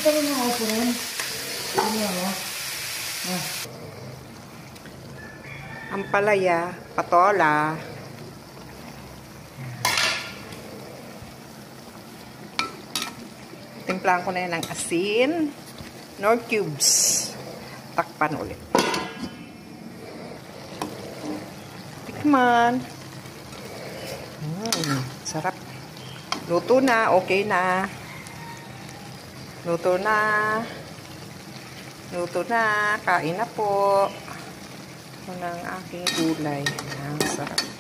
Gusto mo mga upo rin? Ano ako? Ampalaya, patola. Timplahan ko na yan ng asin. Nor cubes. Takpan ulit. Tikman. Sarap. Luto na. Okay na. Luto na. Luto na. Kain na po. Ito na ang aking gulay. Ang sarap.